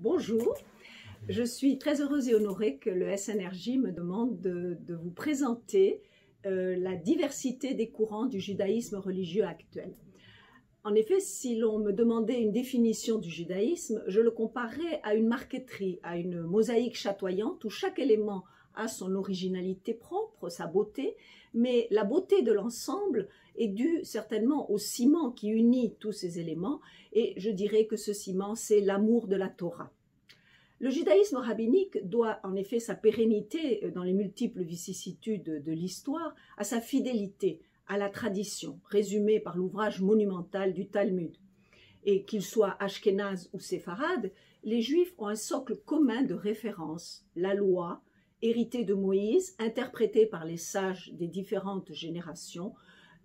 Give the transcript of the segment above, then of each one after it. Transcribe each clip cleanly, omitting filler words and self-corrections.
Bonjour, je suis très heureuse et honorée que le SNRJ me demande de vous présenter la diversité des courants du judaïsme religieux actuel. En effet, si l'on me demandait une définition du judaïsme, je le comparerais à une marqueterie, à une mosaïque chatoyante où chaque élément a son originalité propre, sa beauté, mais la beauté de l'ensemble est due certainement au ciment qui unit tous ces éléments, et je dirais que ce ciment, c'est l'amour de la Torah. Le judaïsme rabbinique doit en effet sa pérennité dans les multiples vicissitudes de l'histoire à sa fidélité à la tradition, résumée par l'ouvrage monumental du Talmud. Et qu'ils soient ashkénazes ou séfarades, les Juifs ont un socle commun de référence, la loi, héritée de Moïse, interprétée par les sages des différentes générations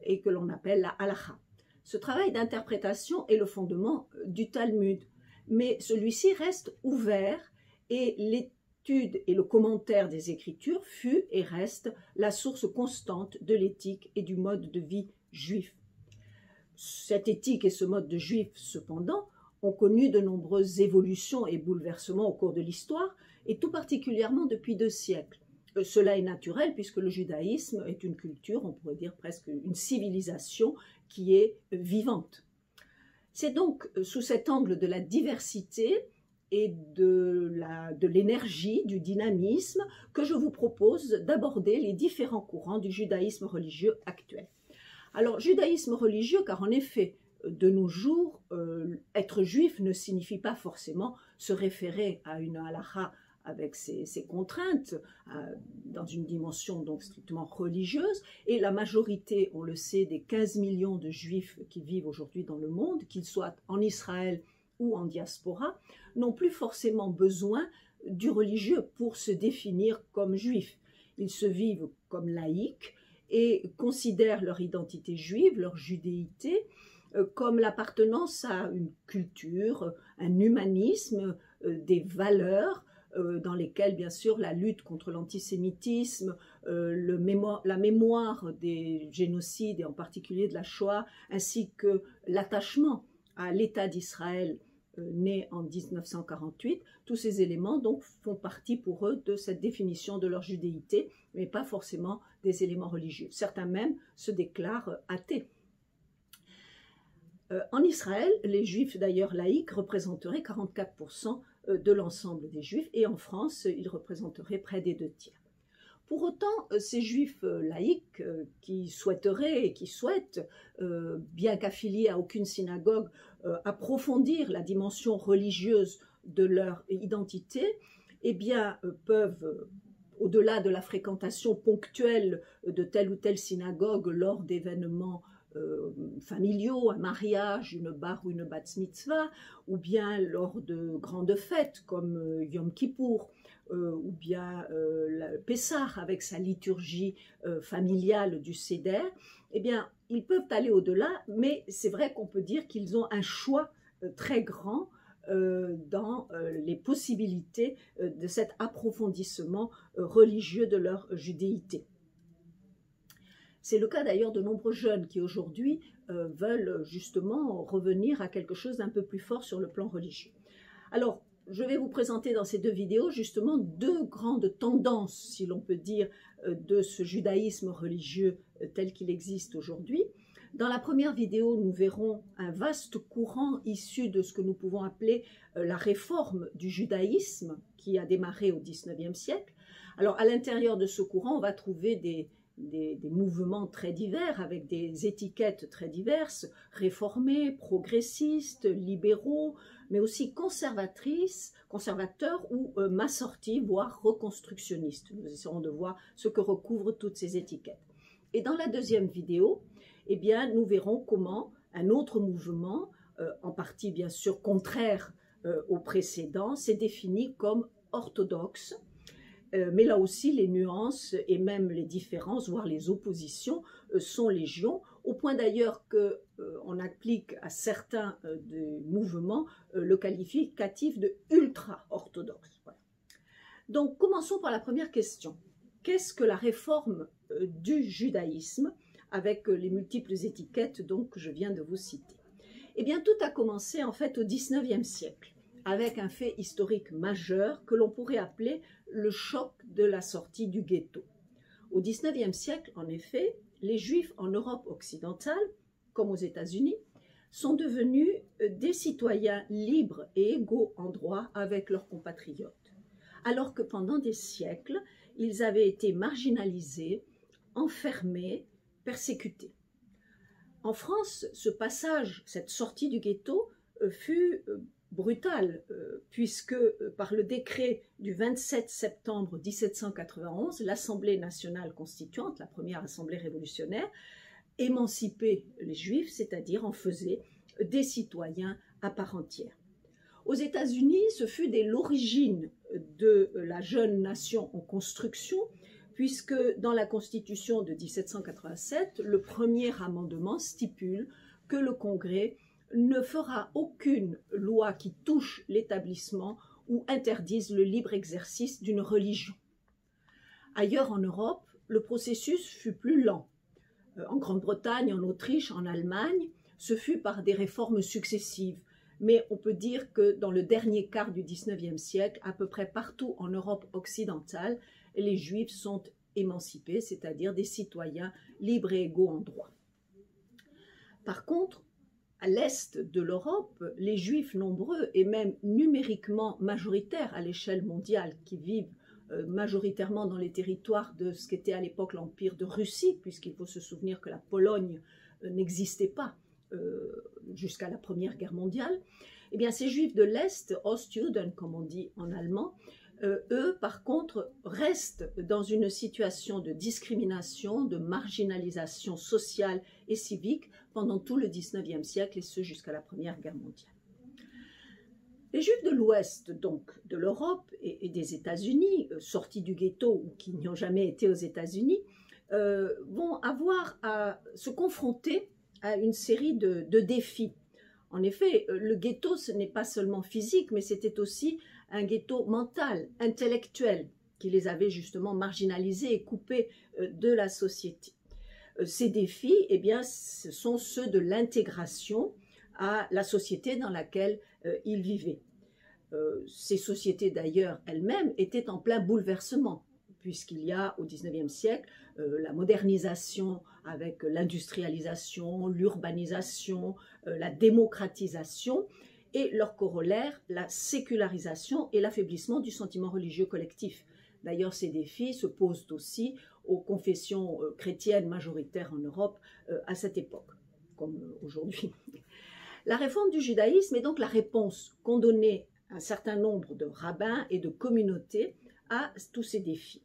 et que l'on appelle la halakha. Ce travail d'interprétation est le fondement du Talmud, mais celui-ci reste ouvert et l'étude et le commentaire des Écritures fut et reste la source constante de l'éthique et du mode de vie juif. Cette éthique et ce mode de juif, cependant, ont connu de nombreuses évolutions et bouleversements au cours de l'histoire, et tout particulièrement depuis 2 siècles. Cela est naturel puisque le judaïsme est une culture, on pourrait dire presque une civilisation qui est vivante. C'est donc sous cet angle de la diversité et de l'énergie, du dynamisme, que je vous propose d'aborder les différents courants du judaïsme religieux actuel. Alors, judaïsme religieux, car en effet, de nos jours, être juif ne signifie pas forcément se référer à une halakha avec ses contraintes, dans une dimension donc strictement religieuse, et la majorité, on le sait, des 15 millions de juifs qui vivent aujourd'hui dans le monde, qu'ils soient en Israël ou en diaspora, n'ont plus forcément besoin du religieux pour se définir comme juifs. Ils se vivent comme laïcs et considèrent leur identité juive, leur judéité, comme l'appartenance à une culture, un humanisme, des valeurs, dans lesquelles, bien sûr, la lutte contre l'antisémitisme, la mémoire des génocides, et en particulier de la Shoah, ainsi que l'attachement à l'État d'Israël né en 1948, tous ces éléments donc font partie pour eux de cette définition de leur judéité, mais pas forcément des éléments religieux. Certains même se déclarent athées. En Israël, les juifs d'ailleurs laïcs représenteraient 44% de l'ensemble des juifs, et en France, ils représenteraient près des 2/3. Pour autant, ces juifs laïcs qui souhaiteraient et qui souhaitent, bien qu'affiliés à aucune synagogue, approfondir la dimension religieuse de leur identité, eh bien, peuvent, au-delà de la fréquentation ponctuelle de telle ou telle synagogue lors d'événements familiaux, un mariage, une bar ou une bat mitzvah, ou bien lors de grandes fêtes comme Yom Kippour, ou bien le Pessah avec sa liturgie familiale du Seder, eh bien, ils peuvent aller au-delà, mais c'est vrai qu'on peut dire qu'ils ont un choix très grand dans les possibilités de cet approfondissement religieux de leur judéité. C'est le cas d'ailleurs de nombreux jeunes qui aujourd'hui veulent justement revenir à quelque chose d'un peu plus fort sur le plan religieux. Alors, je vais vous présenter dans ces 2 vidéos justement 2 grandes tendances, si l'on peut dire, de ce judaïsme religieux tel qu'il existe aujourd'hui. Dans la première vidéo, nous verrons un vaste courant issu de ce que nous pouvons appeler la réforme du judaïsme qui a démarré au XIXe siècle. Alors, à l'intérieur de ce courant, on va trouver des mouvements très divers, avec des étiquettes très diverses, réformés, progressistes, libéraux, mais aussi conservateurs ou massortis, voire reconstructionnistes. Nous essaierons de voir ce que recouvrent toutes ces étiquettes. Et dans la deuxième vidéo, eh bien, nous verrons comment un autre mouvement, en partie bien sûr contraire au précédent, s'est défini comme orthodoxe. Mais là aussi, les nuances et même les différences, voire les oppositions, sont légion, au point d'ailleurs qu'on applique à certains des mouvements le qualificatif de ultra-orthodoxe. Voilà. Donc, commençons par la première question. Qu'est-ce que la réforme du judaïsme, avec les multiples étiquettes donc, que je viens de vous citer? Eh bien, tout a commencé en fait au XIXe siècle, avec un fait historique majeur que l'on pourrait appeler le choc de la sortie du ghetto. Au XIXe siècle, en effet, les Juifs en Europe occidentale, comme aux États-Unis, sont devenus des citoyens libres et égaux en droit avec leurs compatriotes, alors que pendant des siècles, ils avaient été marginalisés, enfermés, persécutés. En France, ce passage, cette sortie du ghetto, fut brutal, puisque par le décret du 27 septembre 1791, l'Assemblée nationale constituante, la première assemblée révolutionnaire, émancipait les Juifs, c'est-à-dire en faisait des citoyens à part entière. Aux États-Unis, ce fut dès l'origine de la jeune nation en construction, puisque dans la Constitution de 1787, le premier amendement stipule que le Congrès ne fera aucune loi qui touche l'établissement ou interdise le libre exercice d'une religion. Ailleurs en Europe, le processus fut plus lent. En Grande-Bretagne, en Autriche, en Allemagne, ce fut par des réformes successives. Mais on peut dire que dans le dernier quart du XIXe siècle, à peu près partout en Europe occidentale, les Juifs sont émancipés, c'est-à-dire des citoyens libres et égaux en droit. Par contre, à l'est de l'Europe, les Juifs nombreux et même numériquement majoritaires à l'échelle mondiale qui vivent majoritairement dans les territoires de ce qu'était à l'époque l'Empire de Russie, puisqu'il faut se souvenir que la Pologne n'existait pas jusqu'à la Première Guerre mondiale, eh bien ces Juifs de l'Est, Ostjuden comme on dit en allemand, eux par contre restent dans une situation de discrimination, de marginalisation sociale et civique pendant tout le XIXe siècle et ce jusqu'à la Première Guerre mondiale. Les Juifs de l'Ouest, donc de l'Europe et des États-Unis, sortis du ghetto ou qui n'y ont jamais été aux États-Unis, vont avoir à se confronter à une série de défis. En effet, le ghetto, ce n'est pas seulement physique, mais c'était aussi un ghetto mental, intellectuel, qui les avait justement marginalisés et coupés de la société. Ces défis, eh bien, ce sont ceux de l'intégration à la société dans laquelle ils vivaient. Ces sociétés d'ailleurs elles-mêmes étaient en plein bouleversement, puisqu'il y a au XIXe siècle la modernisation avec l'industrialisation, l'urbanisation, la démocratisation et leur corollaire, la sécularisation et l'affaiblissement du sentiment religieux collectif. D'ailleurs, ces défis se posent aussi aux confessions chrétiennes majoritaires en Europe à cette époque, comme aujourd'hui. La réforme du judaïsme est donc la réponse qu'ont donnée un certain nombre de rabbins et de communautés à tous ces défis.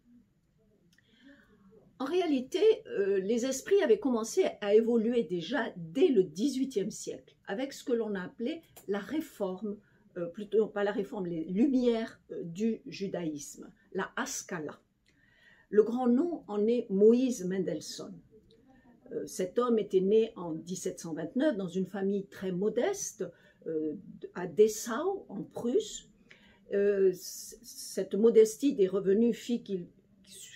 En réalité, les esprits avaient commencé à évoluer déjà dès le XVIIIe siècle, avec ce que l'on a appelé la réforme, plutôt pas la réforme, les lumières du judaïsme, la Haskalah. Le grand nom en est Moïse Mendelssohn. Cet homme était né en 1729 dans une famille très modeste à Dessau, en Prusse. Cette modestie des revenus fit qu'il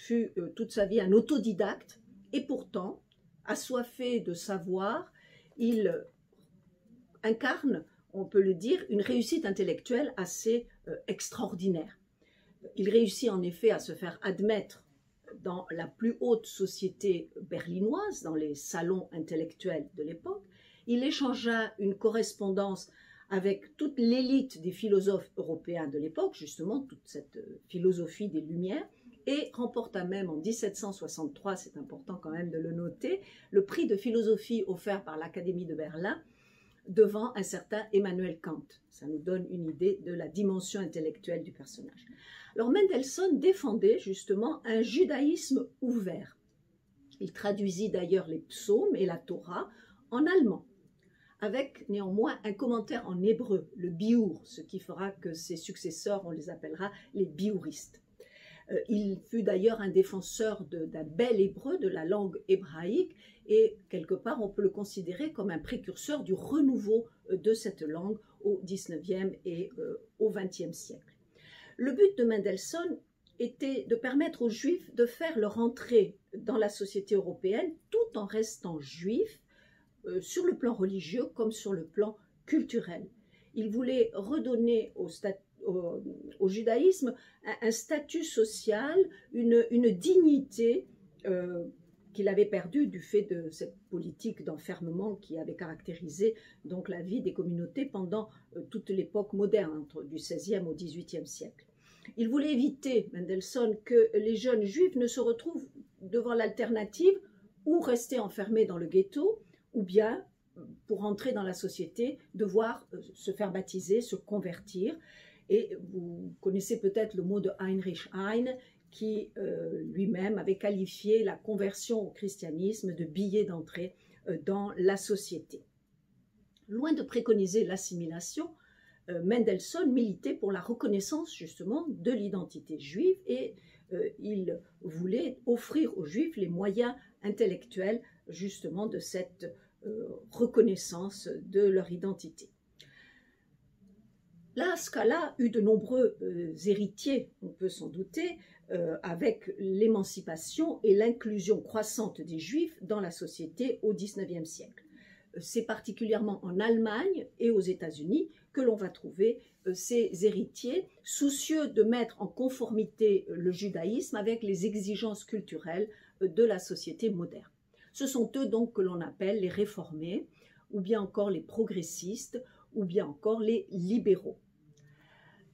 fut toute sa vie un autodidacte et pourtant, assoiffé de savoir, il incarne, on peut le dire, une réussite intellectuelle assez extraordinaire. Il réussit en effet à se faire admettre dans la plus haute société berlinoise, dans les salons intellectuels de l'époque. Il échangea une correspondance avec toute l'élite des philosophes européens de l'époque, justement toute cette philosophie des Lumières, et remporta même en 1763, c'est important quand même de le noter, le prix de philosophie offert par l'Académie de Berlin devant un certain Emmanuel Kant. Ça nous donne une idée de la dimension intellectuelle du personnage. Alors Mendelssohn défendait justement un judaïsme ouvert. Il traduisit d'ailleurs les psaumes et la Torah en allemand, avec néanmoins un commentaire en hébreu, le biour, ce qui fera que ses successeurs, on les appellera les biouristes. Il fut d'ailleurs un défenseur d'un bel hébreu, de la langue hébraïque, et quelque part on peut le considérer comme un précurseur du renouveau de cette langue au XIXe et au XXe siècle. Le but de Mendelssohn était de permettre aux Juifs de faire leur entrée dans la société européenne tout en restant juifs sur le plan religieux comme sur le plan culturel. il voulait redonner au judaïsme un statut social, une dignité qu'il avait perdue du fait de cette politique d'enfermement qui avait caractérisé donc la vie des communautés pendant toute l'époque moderne, du XVIe au XVIIIe siècle. Il voulait éviter, Mendelssohn, que les jeunes juifs ne se retrouvent devant l'alternative ou rester enfermés dans le ghetto, ou bien, pour entrer dans la société, devoir se faire baptiser, se convertir. Et vous connaissez peut-être le mot de Heinrich Heine, qui lui-même avait qualifié la conversion au christianisme de billet d'entrée dans la société. Loin de préconiser l'assimilation, Mendelssohn militait pour la reconnaissance justement de l'identité juive et il voulait offrir aux juifs les moyens intellectuels justement de cette reconnaissance de leur identité. La Scala eut de nombreux héritiers, on peut s'en douter, avec l'émancipation et l'inclusion croissante des Juifs dans la société au XIXe siècle. C'est particulièrement en Allemagne et aux États-Unis que l'on va trouver ces héritiers soucieux de mettre en conformité le judaïsme avec les exigences culturelles de la société moderne. Ce sont eux donc que l'on appelle les réformés, ou bien encore les progressistes, ou bien encore les libéraux.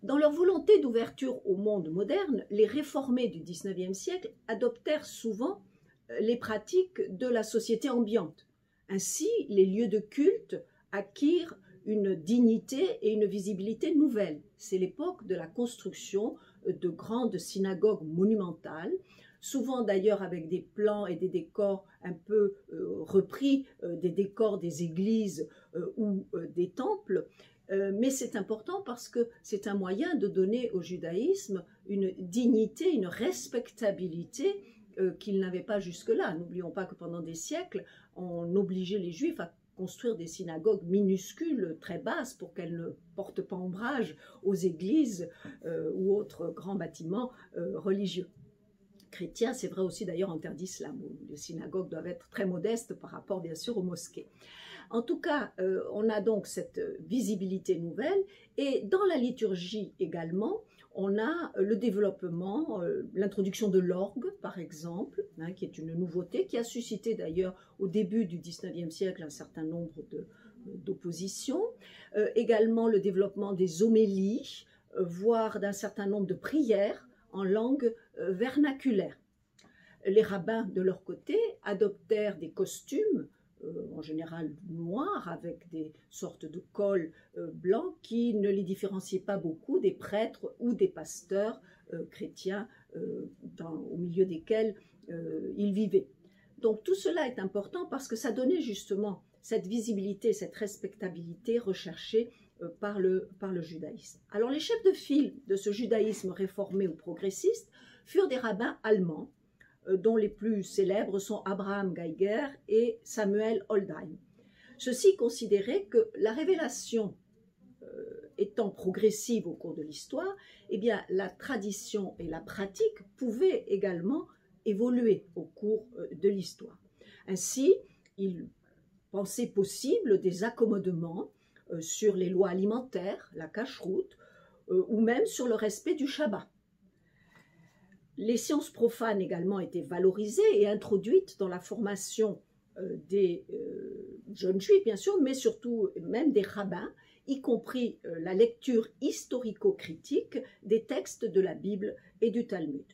Dans leur volonté d'ouverture au monde moderne, les réformés du XIXe siècle adoptèrent souvent les pratiques de la société ambiante. Ainsi, les lieux de culte acquirent une dignité et une visibilité nouvelles. C'est l'époque de la construction de grandes synagogues monumentales, souvent d'ailleurs avec des plans et des décors un peu repris des décors des églises ou des temples. Mais c'est important parce que c'est un moyen de donner au judaïsme une dignité, une respectabilité qu'il n'avait pas jusque-là. N'oublions pas que pendant des siècles, on obligeait les Juifs à construire des synagogues minuscules, très basses, pour qu'elles ne portent pas ombrage aux églises ou autres grands bâtiments religieux. Chrétiens, c'est vrai aussi d'ailleurs en terre d'islam, où les synagogues doivent être très modestes par rapport bien sûr aux mosquées. En tout cas, on a donc cette visibilité nouvelle et dans la liturgie également, on a le développement, l'introduction de l'orgue par exemple, hein, qui est une nouveauté, qui a suscité d'ailleurs au début du XIXe siècle un certain nombre d'oppositions. Également le développement des homélies, voire d'un certain nombre de prières en langue vernaculaire. Les rabbins, de leur côté, adoptèrent des costumes, en général noirs, avec des sortes de cols blancs qui ne les différenciaient pas beaucoup des prêtres ou des pasteurs chrétiens au milieu desquels ils vivaient. Donc tout cela est important parce que ça donnait justement cette visibilité, cette respectabilité recherchée par le judaïsme. Alors les chefs de file de ce judaïsme réformé ou progressiste furent des rabbins allemands, dont les plus célèbres sont Abraham Geiger et Samuel Oldheim. Ceux-ci considéraient que la révélation étant progressive au cours de l'histoire, eh bien la tradition et la pratique pouvaient également évoluer au cours de l'histoire. Ainsi, ils pensaient possible des accommodements sur les lois alimentaires, la cacheroute, ou même sur le respect du Shabbat. Les sciences profanes également étaient valorisées et introduites dans la formation des jeunes juifs, bien sûr, mais surtout même des rabbins, y compris la lecture historico-critique des textes de la Bible et du Talmud.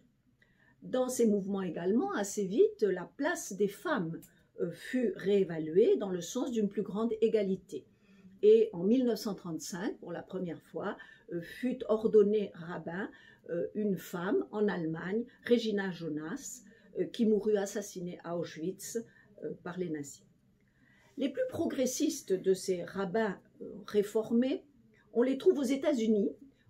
Dans ces mouvements également, assez vite, la place des femmes fut réévaluée dans le sens d'une plus grande égalité. Et en 1935, pour la première fois, fut ordonnée rabbin une femme en Allemagne, Regina Jonas, qui mourut assassinée à Auschwitz par les nazis. Les plus progressistes de ces rabbins réformés, on les trouve aux États-Unis,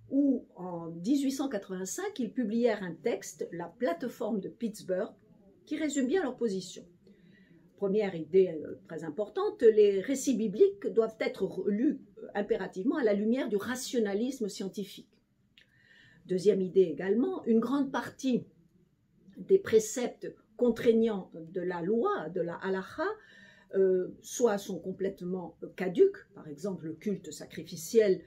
où en 1885, ils publièrent un texte, la plateforme de Pittsburgh, qui résume bien leur position. Première idée très importante, les récits bibliques doivent être lus impérativement à la lumière du rationalisme scientifique. Deuxième idée également, une grande partie des préceptes contraignants de la loi, de la halakha, soit sont complètement caduques, par exemple le culte sacrificiel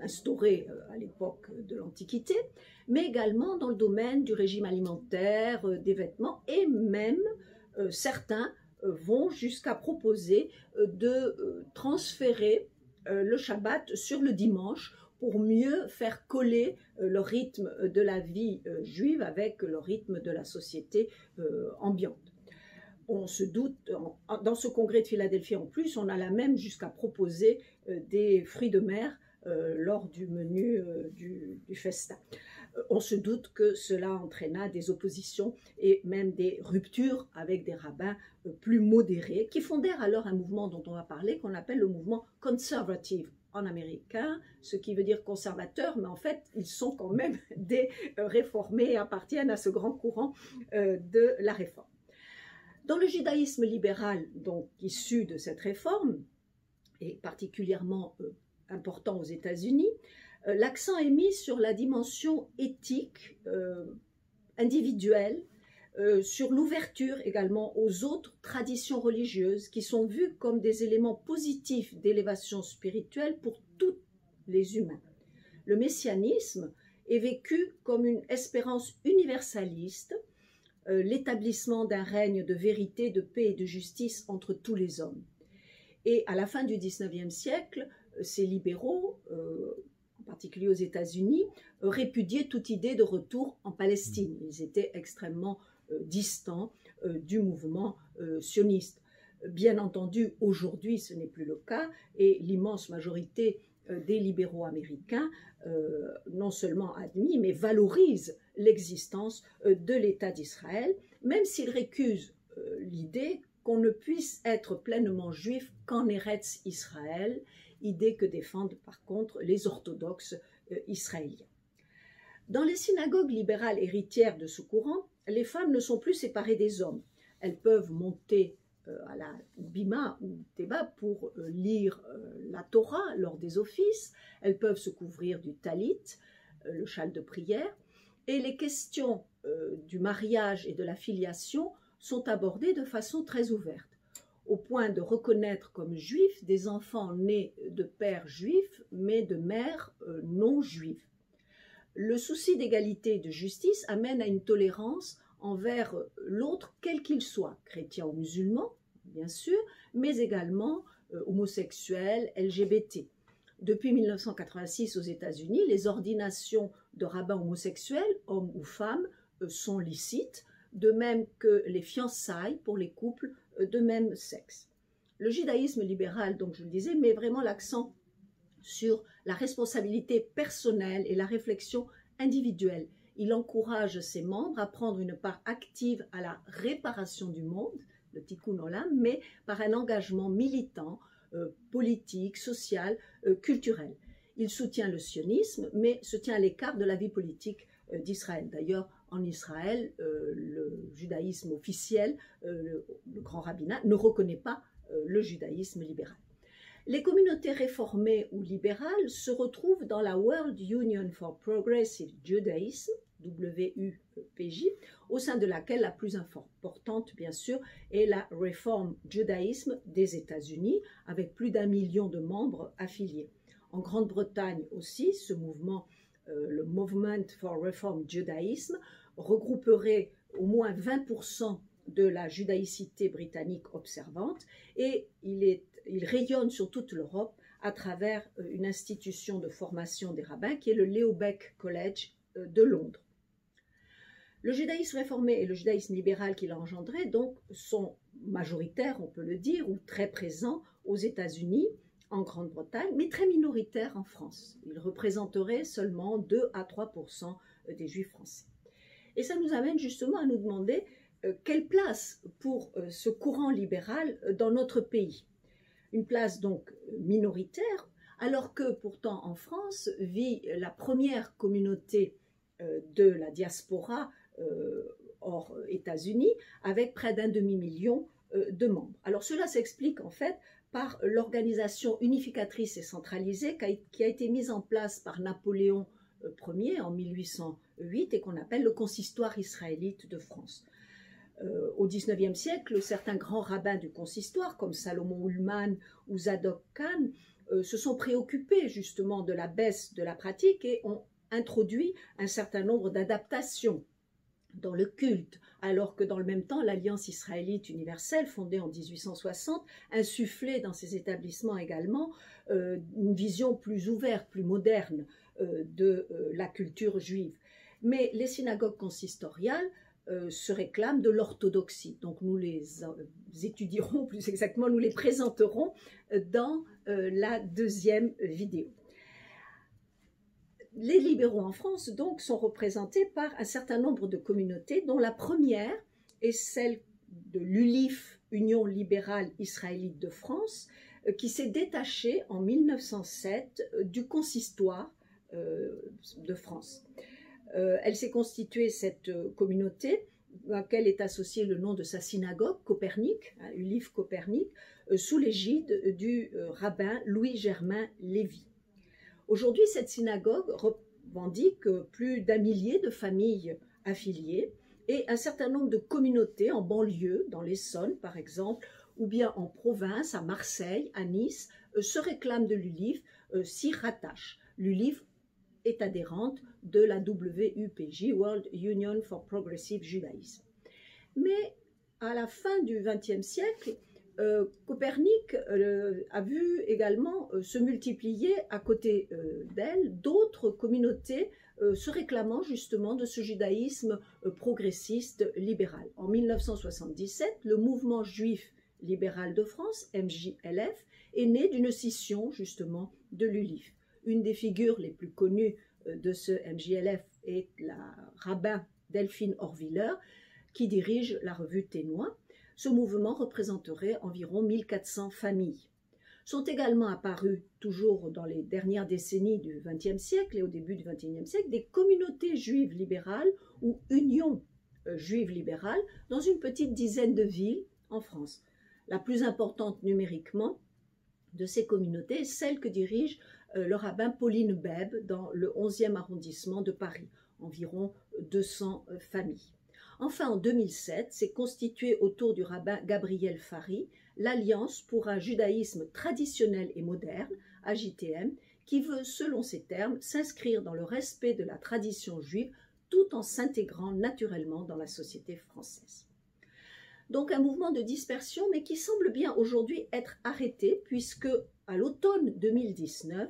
instauré à l'époque de l'Antiquité, mais également dans le domaine du régime alimentaire, des vêtements, et même certains vont jusqu'à proposer de transférer le Shabbat sur le dimanche pour mieux faire coller le rythme de la vie juive avec le rythme de la société ambiante. On se doute, dans ce congrès de Philadelphie en plus, on alla même jusqu'à proposer des fruits de mer lors du menu du festin. On se doute que cela entraîna des oppositions et même des ruptures avec des rabbins plus modérés qui fondèrent alors un mouvement dont on va parler, qu'on appelle le mouvement conservative en américain, ce qui veut dire conservateur, mais en fait ils sont quand même des réformés et appartiennent à ce grand courant de la réforme. Dans le judaïsme libéral, donc issu de cette réforme, et particulièrement important aux États-Unis, l'accent est mis sur la dimension éthique, individuelle, sur l'ouverture également aux autres traditions religieuses qui sont vues comme des éléments positifs d'élévation spirituelle pour tous les humains. Le messianisme est vécu comme une espérance universaliste, l'établissement d'un règne de vérité, de paix et de justice entre tous les hommes. Et à la fin du XIXe siècle, ces libéraux, en particulier aux États-Unis, répudiaient toute idée de retour en Palestine. Ils étaient extrêmement distants du mouvement sioniste. Bien entendu, aujourd'hui, ce n'est plus le cas, et l'immense majorité des libéraux américains, non seulement admis, mais valorisent l'existence de l'État d'Israël, même s'ils récusent l'idée qu'on ne puisse être pleinement juif qu'en Eretz Israël, idée que défendent par contre les orthodoxes israéliens. Dans les synagogues libérales héritières de ce courant, les femmes ne sont plus séparées des hommes. Elles peuvent monter à la bima ou théba pour lire la Torah lors des offices, elles peuvent se couvrir du talit, le châle de prière, et les questions du mariage et de la filiation sont abordées de façon très ouverte, au point de reconnaître comme juifs des enfants nés de pères juifs mais de mères non juives. Le souci d'égalité et de justice amène à une tolérance envers l'autre quel qu'il soit, chrétien ou musulman, bien sûr, mais également homosexuel, LGBT. Depuis 1986 aux États-Unis, les ordinations de rabbins homosexuels, hommes ou femmes, sont licites, de même que les fiançailles pour les couples de même sexe. Le judaïsme libéral, donc je le disais, met vraiment l'accent sur la responsabilité personnelle et la réflexion individuelle. Il encourage ses membres à prendre une part active à la réparation du monde, le tikkun olam, mais par un engagement militant, politique, social, culturel. Il soutient le sionisme, mais se tient à l'écart de la vie politique d'Israël. D'ailleurs, en Israël, le judaïsme officiel, le grand rabbinat, ne reconnaît pas le judaïsme libéral. Les communautés réformées ou libérales se retrouvent dans la World Union for Progressive Judaism, WUPJ, au sein de laquelle la plus importante, bien sûr, est la Reform Judaism des États-Unis, avec plus d'1 million de membres affiliés. En Grande-Bretagne aussi, ce mouvement, le Movement for Reform Judaism, regrouperait au moins 20% de la judaïcité britannique observante, et il rayonne sur toute l'Europe à travers une institution de formation des rabbins qui est le Leo Baeck College de Londres. Le judaïsme réformé et le judaïsme libéral qu'il a engendré donc sont majoritaires, on peut le dire, ou très présents aux États-Unis, en Grande-Bretagne, mais très minoritaires en France. Ils représenteraient seulement 2 à 3% des juifs français. Et ça nous amène justement à nous demander quelle place pour ce courant libéral dans notre pays. Une place donc minoritaire, alors que pourtant en France vit la première communauté de la diaspora hors États-Unis, avec près d'1 demi-million de membres. Alors cela s'explique en fait par l'organisation unificatrice et centralisée qui a été mise en place par Napoléon Ier en 1808 et qu'on appelle le consistoire israélite de France. Au XIXe siècle, certains grands rabbins du consistoire, comme Salomon Ullmann ou Zadok Khan, se sont préoccupés justement de la baisse de la pratique et ont introduit un certain nombre d'adaptations dans le culte, alors que dans le même temps, l'Alliance israélite universelle, fondée en 1860, insufflait dans ses établissements également une vision plus ouverte, plus moderne de la culture juive. Mais les synagogues consistoriales se réclament de l'orthodoxie. Donc nous les étudierons, plus exactement, nous les présenterons dans la deuxième vidéo. Les libéraux en France, donc, sont représentés par un certain nombre de communautés, dont la première est celle de l'ULIF, Union libérale israélite de France, qui s'est détachée en 1907 du consistoire de France. Elle s'est constituée, cette communauté, à laquelle est associé le nom de sa synagogue, Copernic, ULIF Copernic, sous l'égide du rabbin Louis-Germain Lévy. Aujourd'hui, cette synagogue revendique plus d'1 millier de familles affiliées et un certain nombre de communautés en banlieue, dans l'Essonne par exemple, ou bien en province, à Marseille, à Nice, se réclament de l'ULIF, s'y rattachent. L'ULIF est adhérente de la WUPJ, World Union for Progressive Judaism. Mais à la fin du XXe siècle, Copernic a vu également se multiplier à côté d'elle d'autres communautés se réclamant justement de ce judaïsme progressiste libéral. En 1977, le mouvement juif libéral de France, MJLF, est né d'une scission justement de l'ULIF. Une des figures les plus connues de ce MJLF est la rabbin Delphine Horviller, qui dirige la revue Témoin. Ce mouvement représenterait environ 1400 familles. Sont également apparues, toujours dans les dernières décennies du XXe siècle et au début du XXIe siècle, des communautés juives libérales ou unions juives libérales dans une petite dizaine de villes en France. La plus importante numériquement de ces communautés est celle que dirige le rabbin Pauline Beb dans le 11e arrondissement de Paris, environ 200 familles. Enfin, en 2007, s'est constituée autour du rabbin Gabriel Fari l'Alliance pour un judaïsme traditionnel et moderne, AJTM, qui veut, selon ses termes, s'inscrire dans le respect de la tradition juive tout en s'intégrant naturellement dans la société française. Donc un mouvement de dispersion, mais qui semble bien aujourd'hui être arrêté, puisque à l'automne 2019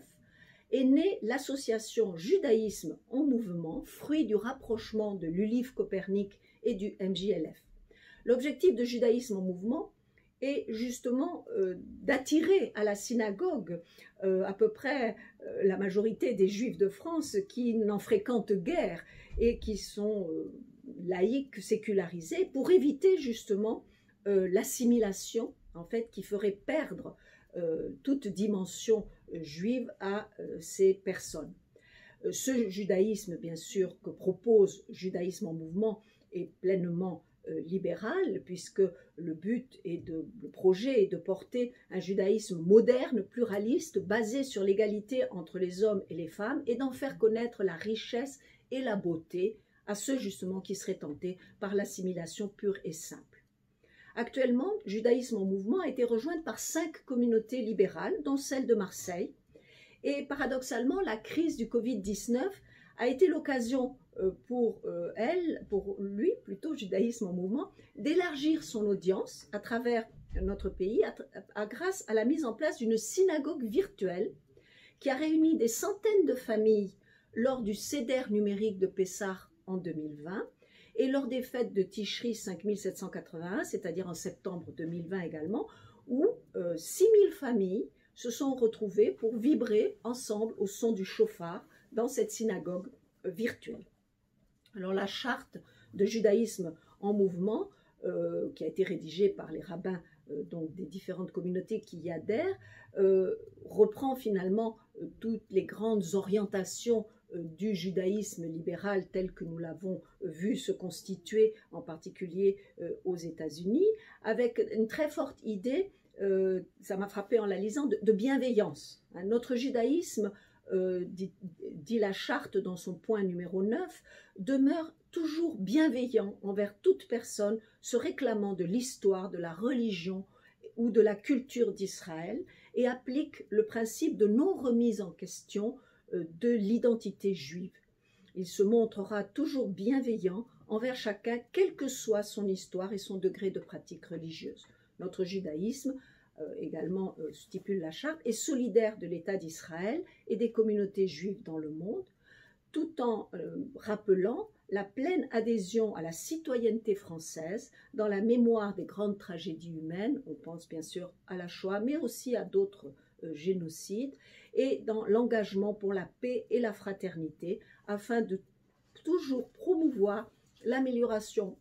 est née l'association Judaïsme en mouvement, fruit du rapprochement de l'ULIF Copernic et du MJLF. L'objectif de Judaïsme en mouvement est justement d'attirer à la synagogue à peu près la majorité des Juifs de France qui n'en fréquentent guère et qui sont laïques, sécularisés, pour éviter justement l'assimilation en fait, qui ferait perdre toute dimension juive à ces personnes. Ce judaïsme, bien sûr, que propose Judaïsme en mouvement est pleinement libéral, puisque le projet est de porter un judaïsme moderne, pluraliste, basé sur l'égalité entre les hommes et les femmes, et d'en faire connaître la richesse et la beauté à ceux justement qui seraient tentés par l'assimilation pure et simple. Actuellement, Judaïsme en mouvement a été rejointe par 5 communautés libérales, dont celle de Marseille, et paradoxalement, la crise du Covid-19 a été l'occasion pour lui, plutôt Judaïsme en mouvement, d'élargir son audience à travers notre pays grâce à la mise en place d'une synagogue virtuelle qui a réuni des centaines de familles lors du Seder numérique de Pessah en 2020 et lors des fêtes de Tishri 5781, c'est-à-dire en septembre 2020 également, où 6000 familles se sont retrouvées pour vibrer ensemble au son du chauffard dans cette synagogue virtuelle. Alors la charte de Judaïsme en mouvement, qui a été rédigée par les rabbins donc des différentes communautés qui y adhèrent, reprend finalement toutes les grandes orientations du judaïsme libéral tel que nous l'avons vu se constituer, en particulier aux États-Unis, avec une très forte idée, ça m'a frappé en la lisant, de bienveillance. Notre judaïsme dit la charte dans son point numéro 9, demeure toujours bienveillant envers toute personne se réclamant de l'histoire, de la religion ou de la culture d'Israël et applique le principe de non-remise en question de l'identité juive. Il se montrera toujours bienveillant envers chacun, quelle que soit son histoire et son degré de pratique religieuse. Notre judaïsme, également stipule la charte, est solidaire de l'État d'Israël et des communautés juives dans le monde, tout en rappelant la pleine adhésion à la citoyenneté française dans la mémoire des grandes tragédies humaines, on pense bien sûr à la Shoah, mais aussi à d'autres génocides, et dans l'engagement pour la paix et la fraternité, afin de toujours promouvoir l'amélioration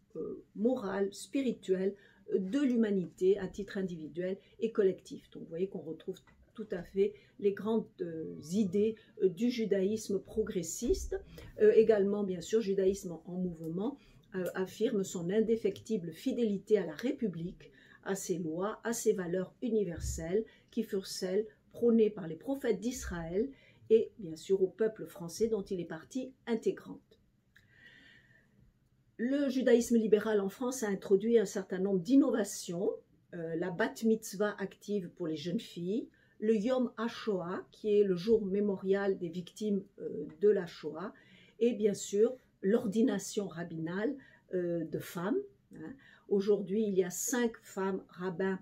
morale, spirituelle de l'humanité à titre individuel et collectif. Donc vous voyez qu'on retrouve tout à fait les grandes idées du judaïsme progressiste. Également, bien sûr, judaïsme en mouvement affirme son indéfectible fidélité à la République, à ses lois, à ses valeurs universelles qui furent celles prônées par les prophètes d'Israël et bien sûr au peuple français dont il est partie intégrante. Le judaïsme libéral en France a introduit un certain nombre d'innovations, la bat mitzvah active pour les jeunes filles, le Yom HaShoah, qui est le jour mémorial des victimes de la Shoah, et bien sûr l'ordination rabbinale de femmes. Aujourd'hui, il y a 5 femmes rabbins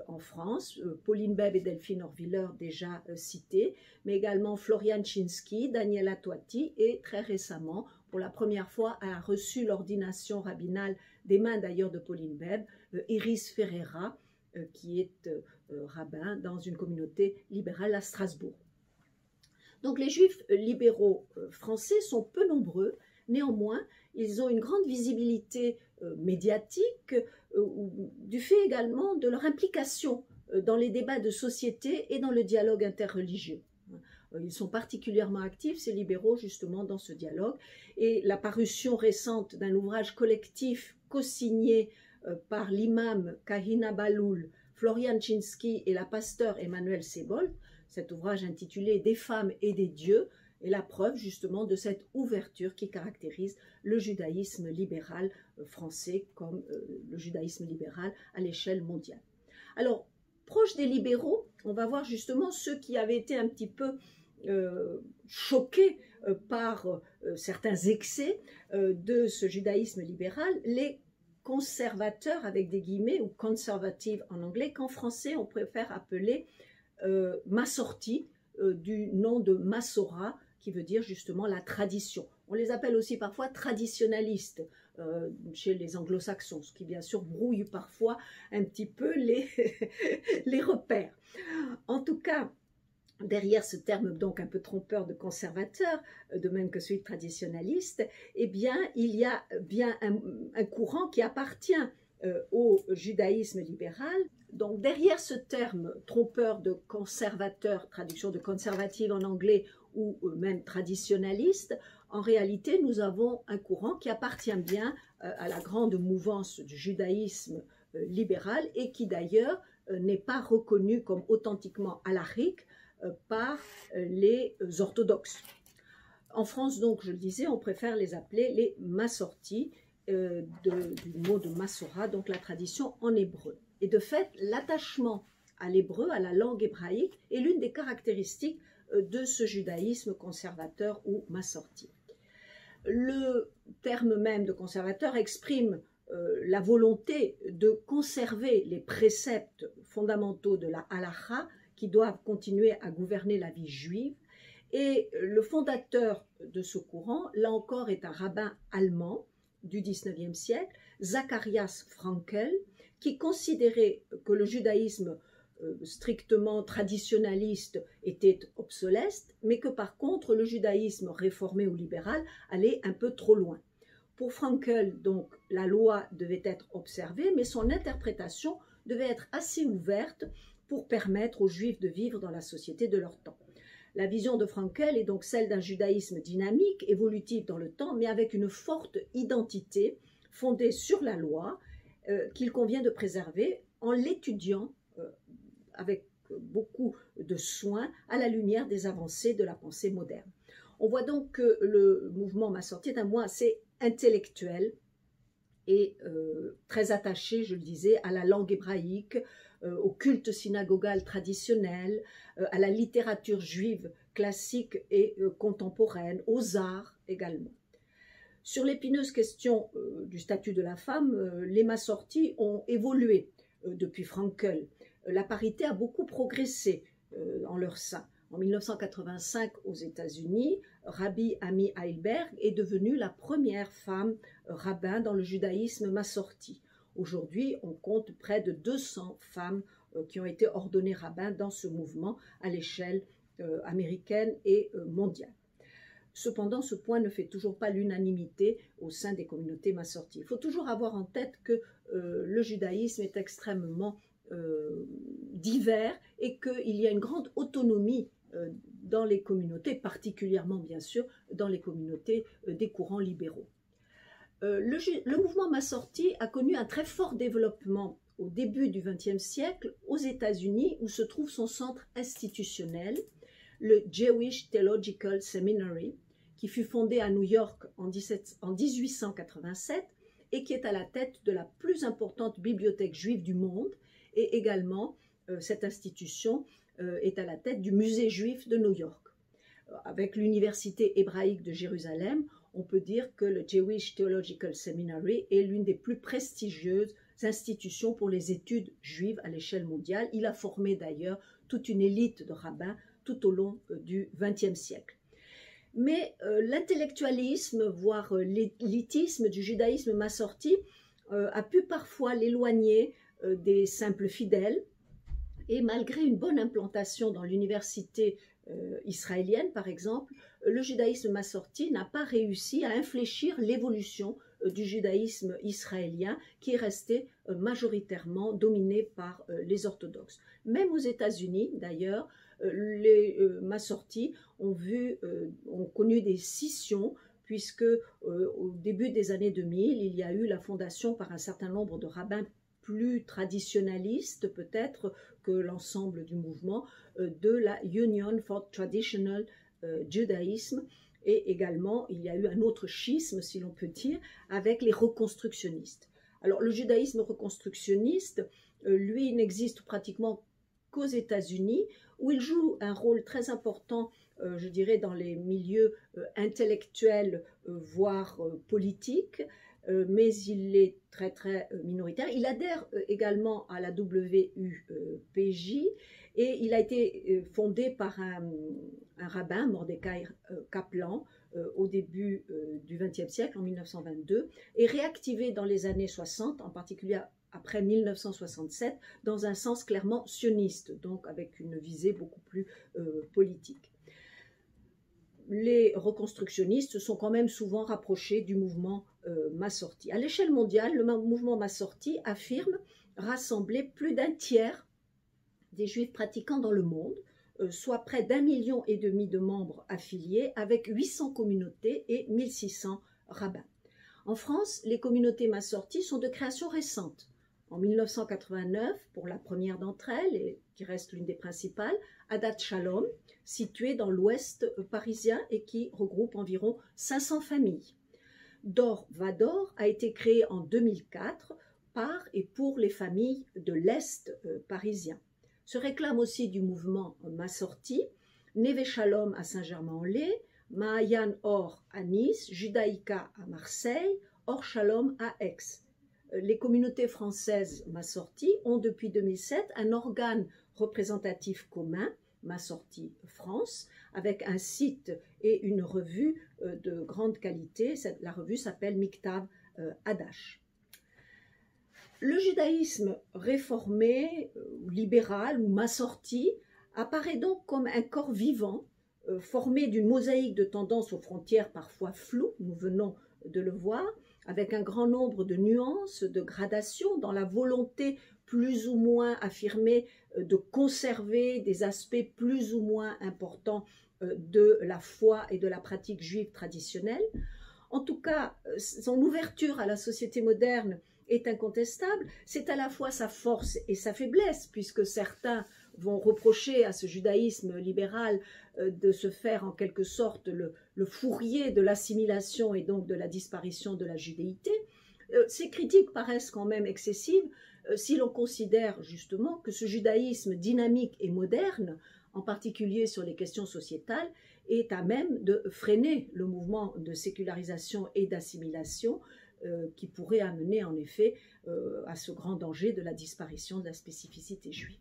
en France, Pauline Beb et Delphine Orviller déjà citées, mais également Floriane Chinsky, Daniela Toiti et très récemment, pour la première fois, a reçu l'ordination rabbinale des mains d'ailleurs de Pauline Beb, Iris Ferreira, qui est rabbin dans une communauté libérale à Strasbourg. Donc les juifs libéraux français sont peu nombreux, néanmoins ils ont une grande visibilité médiatique du fait également de leur implication dans les débats de société et dans le dialogue interreligieux. Ils sont particulièrement actifs, ces libéraux, justement, dans ce dialogue. Et la parution récente d'un ouvrage collectif co-signé par l'imam Kahina Baloul, Floriane Chinsky et la pasteur Emmanuel Sebold, cet ouvrage intitulé « Des femmes et des dieux », est la preuve justement de cette ouverture qui caractérise le judaïsme libéral français comme le judaïsme libéral à l'échelle mondiale. Alors, proche des libéraux, on va voir justement ceux qui avaient été un petit peu choqués par certains excès de ce judaïsme libéral, les conservateurs avec des guillemets, ou conservative en anglais, qu'en français on préfère appeler Massorti, du nom de Massora, qui veut dire justement la tradition. On les appelle aussi parfois traditionnalistes chez les anglo-saxons, ce qui bien sûr brouille parfois un petit peu les, les repères. En tout cas, derrière ce terme donc un peu trompeur de conservateur, de même que celui de traditionnaliste, eh bien, il y a bien un courant qui appartient au judaïsme libéral. Donc derrière ce terme trompeur de conservateur, traduction de conservative en anglais, ou même traditionnaliste, en réalité nous avons un courant qui appartient bien à la grande mouvance du judaïsme libéral et qui d'ailleurs n'est pas reconnu comme authentiquement halachique par les orthodoxes. En France, donc, je le disais, on préfère les appeler les massortis, du mot de Massora, donc la tradition en hébreu. Et de fait, l'attachement à l'hébreu, à la langue hébraïque, est l'une des caractéristiques de ce judaïsme conservateur ou massorti. Le terme même de conservateur exprime la volonté de conserver les préceptes fondamentaux de la halakha qui doivent continuer à gouverner la vie juive. Et le fondateur de ce courant, là encore, est un rabbin allemand du XIXe siècle, Zacharias Frankel, qui considérait que le judaïsme strictement traditionnaliste était obsolète, mais que par contre le judaïsme réformé ou libéral allait un peu trop loin. Pour Frankel, donc, la loi devait être observée, mais son interprétation devait être assez ouverte pour permettre aux Juifs de vivre dans la société de leur temps. La vision de Frankel est donc celle d'un judaïsme dynamique, évolutif dans le temps, mais avec une forte identité fondée sur la loi qu'il convient de préserver en l'étudiant avec beaucoup de soin à la lumière des avancées de la pensée moderne. On voit donc que le mouvement Massorti est un mouvement assez intellectuel et très attaché, je le disais, à la langue hébraïque, au culte synagogal traditionnel, à la littérature juive classique et contemporaine, aux arts également. Sur l'épineuse question du statut de la femme, les Massorti ont évolué depuis Frankel. La parité a beaucoup progressé en leur sein. En 1985, aux États-Unis, Rabbi Ami Heilberg est devenue la première femme rabbin dans le judaïsme massorti. Aujourd'hui, on compte près de 200 femmes qui ont été ordonnées rabbins dans ce mouvement à l'échelle américaine et mondiale. Cependant, ce point ne fait toujours pas l'unanimité au sein des communautés massorties. Il faut toujours avoir en tête que le judaïsme est extrêmement divers et qu'il y a une grande autonomie dans les communautés, particulièrement bien sûr dans les communautés des courants libéraux. Le mouvement massorti a connu un très fort développement au début du XXe siècle aux États-Unis, où se trouve son centre institutionnel, le Jewish Theological Seminary, qui fut fondé à New York en 1887 et qui est à la tête de la plus importante bibliothèque juive du monde. Et également, cette institution est à la tête du musée juif de New York. Avec l'université hébraïque de Jérusalem, on peut dire que le Jewish Theological Seminary est l'une des plus prestigieuses institutions pour les études juives à l'échelle mondiale. Il a formé d'ailleurs toute une élite de rabbins tout au long du XXe siècle. Mais l'intellectualisme, voire l'élitisme du judaïsme massorti a pu parfois l'éloigner des simples fidèles, et malgré une bonne implantation dans l'université israélienne par exemple, le judaïsme massorti n'a pas réussi à infléchir l'évolution du judaïsme israélien qui est resté majoritairement dominé par les orthodoxes. Même aux États-Unis d'ailleurs, les Massorti ont connu des scissions puisque au début des années 2000, il y a eu la fondation par un certain nombre de rabbins plus traditionnalistes peut-être que l'ensemble du mouvement de la Union for Traditional Judaism, et également il y a eu un autre schisme si l'on peut dire avec les reconstructionnistes. Alors le judaïsme reconstructionniste, lui, n'existe pratiquement qu'aux États-Unis, où il joue un rôle très important, je dirais, dans les milieux intellectuels, voire politiques, mais il est très très minoritaire. Il adhère également à la WUPJ et il a été fondé par un rabbin, Mordecai Kaplan, au début du XXe siècle, en 1922, et réactivé dans les années 60, en particulier après 1967, dans un sens clairement sioniste, donc avec une visée beaucoup plus politique. Les reconstructionnistes sont quand même souvent rapprochés du mouvement Massorti. À l'échelle mondiale, le mouvement Massorti affirme rassembler plus d'un tiers des juifs pratiquants dans le monde, soit près d'1,5 million de membres affiliés, avec 800 communautés et 1600 rabbins. En France, les communautés Massorti sont de création récente. En 1989, pour la première d'entre elles, et qui reste l'une des principales, Adat Shalom, située dans l'ouest parisien et qui regroupe environ 500 familles. Dor Vador a été créée en 2004 par et pour les familles de l'est parisien. Se réclame aussi du mouvement Massorti, Neve Shalom à Saint-Germain-en-Laye, Mahayan Or à Nice, Judaïka à Marseille, Or Shalom à Aix. Les communautés françaises Massorti ont depuis 2007 un organe représentatif commun, Massorti France, avec un site et une revue de grande qualité. La revue s'appelle Miktav Hadash. Le judaïsme réformé, libéral ou massorti apparaît donc comme un corps vivant, formé d'une mosaïque de tendances aux frontières parfois floues, nous venons de le voir, avec un grand nombre de nuances, de gradations dans la volonté plus ou moins affirmée de conserver des aspects plus ou moins importants de la foi et de la pratique juive traditionnelle. En tout cas, son ouverture à la société moderne est incontestable. C'est à la fois sa force et sa faiblesse, puisque certains vont reprocher à ce judaïsme libéral de se faire en quelque sorte le fourrier de l'assimilation et donc de la disparition de la judéité. Ces critiques paraissent quand même excessives si l'on considère justement que ce judaïsme dynamique et moderne, en particulier sur les questions sociétales, est à même de freiner le mouvement de sécularisation et d'assimilation qui pourrait amener en effet à ce grand danger de la disparition de la spécificité juive.